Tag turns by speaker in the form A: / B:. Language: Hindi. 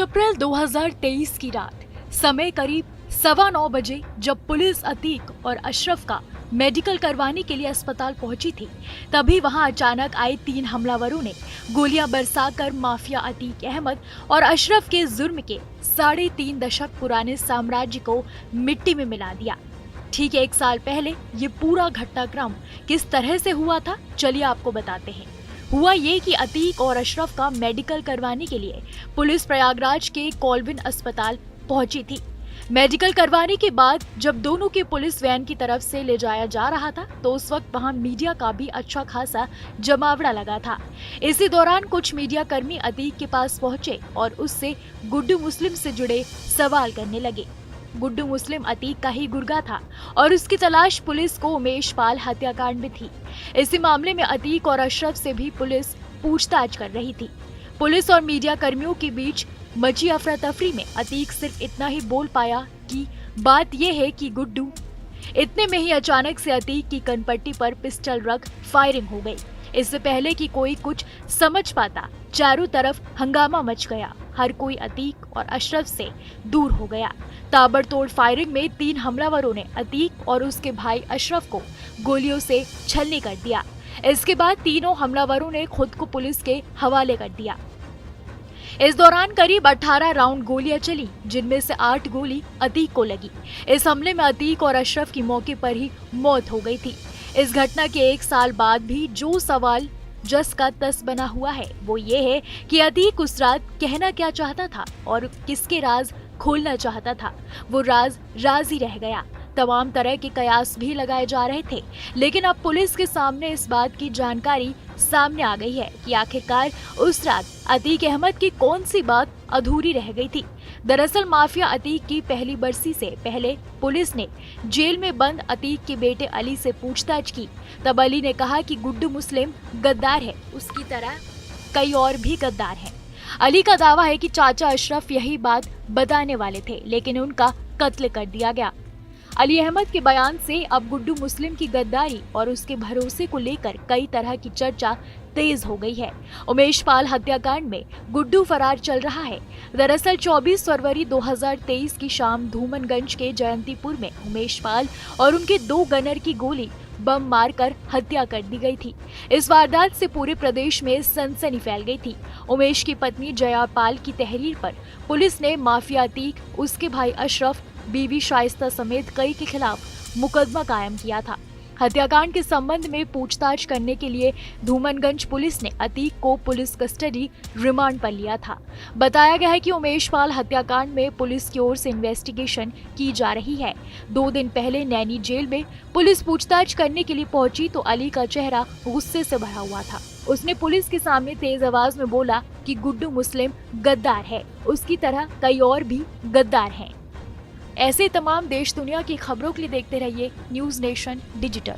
A: अप्रैल 2023 की रात समय करीब 9:15 बजे जब पुलिस अतीक और अशरफ का मेडिकल करवाने के लिए अस्पताल पहुंची थी, तभी वहां अचानक आए 3 हमलावरों ने गोलियां बरसाकर माफिया अतीक अहमद और अशरफ के जुर्म के 3.5 दशक पुराने साम्राज्य को मिट्टी में मिला दिया। ठीक 1 साल पहले ये पूरा घटनाक्रम किस तरह से हुआ था, चलिए आपको बताते हैं। हुआ ये कि अतीक और अशरफ का मेडिकल करवाने के लिए पुलिस प्रयागराज के कॉल्विन अस्पताल पहुंची थी। मेडिकल करवाने के बाद जब दोनों के पुलिस वैन की तरफ से ले जाया जा रहा था, तो उस वक्त वहां मीडिया का भी अच्छा खासा जमावड़ा लगा था। इसी दौरान कुछ मीडिया कर्मी अतीक के पास पहुंचे और उससे गुड्डू मुस्लिम से जुड़े सवाल करने लगे। गुड्डू मुस्लिम अतीक का ही गुर्गा था और उसकी तलाश पुलिस को उमेश पाल हत्याकांड में थी। इसी मामले में अतीक और अशरफ से भी पुलिस पूछताछ कर रही थी। पुलिस और मीडिया कर्मियों के बीच मची अफरा तफरी में अतीक सिर्फ इतना ही बोल पाया कि बात यह है कि गुड्डू। इतने में ही अचानक से अतीक की कनपट्टी पर पिस्टल रख फायरिंग हो गई। इससे पहले कि कोई कुछ समझ पाता, चारों तरफ हंगामा मच गया। हर कोई अतीक और अशरफ से दूर हो गया। ताबड़तोड़ फायरिंग में 3 हमलावरों ने अतीक और उसके भाई अशरफ को गोलियों से छलनी कर दिया। इसके बाद तीनों हमलावरों ने खुद को पुलिस के हवाले कर दिया। इस दौरान करीब 18 राउंड गोलियां चली, जिनमें से 8 गोली अतीक को लगी। इस हमले में अतीक और अशरफ की मौके पर ही मौत हो गई थी। इस घटना के 1 साल बाद भी जो सवाल जस का तस बना हुआ है, वो ये है कि अतीक उस रात कहना क्या चाहता था और किसके राज खोलना चाहता था। वो राज ही रह गया। तमाम तरह के कयास भी लगाए जा रहे थे, लेकिन अब पुलिस के सामने इस बात की जानकारी सामने आ गई है कि आखिरकार उस रात अतीक अहमद की कौन सी बात अधूरी रह गई थी। दरअसल माफिया अतीक की पहली बरसी से पहले पुलिस ने जेल में बंद अतीक के बेटे अली से पूछताछ की। तब अली ने कहा कि गुड्डू मुस्लिम गद्दार है, उसकी तरह कई और भी गद्दार हैं। अली का दावा है कि चाचा अशरफ यही बात बताने वाले थे, लेकिन उनका कत्ल कर दिया गया। अली अहमद के बयान से अब गुड्डू मुस्लिम की गद्दारी और उसके भरोसे को लेकर कई तरह की चर्चा तेज हो गई है। उमेश पाल हत्याकांड में गुड्डू फरार चल रहा है। दरअसल 24 फरवरी 2023 की शाम धूमनगंज के जयंतीपुर में उमेश पाल और उनके 2 गनर की गोली बम मारकर हत्या कर दी गई थी। इस वारदात से पूरे प्रदेश में सनसनी फैल गई थी। उमेश की पत्नी जया पाल की तहरीर पर पुलिस ने माफिया अतीक, उसके भाई अशरफ, बीवी शाइस्ता समेत कई के खिलाफ मुकदमा कायम किया था। हत्याकांड के संबंध में पूछताछ करने के लिए धूमनगंज पुलिस ने अतीक को पुलिस कस्टडी रिमांड पर लिया था। बताया गया है कि उमेश पाल हत्याकांड में पुलिस की ओर से इन्वेस्टिगेशन की जा रही है। 2 दिन पहले नैनी जेल में पुलिस पूछताछ करने के लिए पहुंची तो अली का चेहरा गुस्से से भरा हुआ था। उसने पुलिस के सामने तेज आवाज में बोला कि गुड्डू मुस्लिम गद्दार है, उसकी तरह कई और भी गद्दार हैं। ऐसे तमाम देश दुनिया की खबरों के लिए देखते रहिए न्यूज़ नेशन डिजिटल।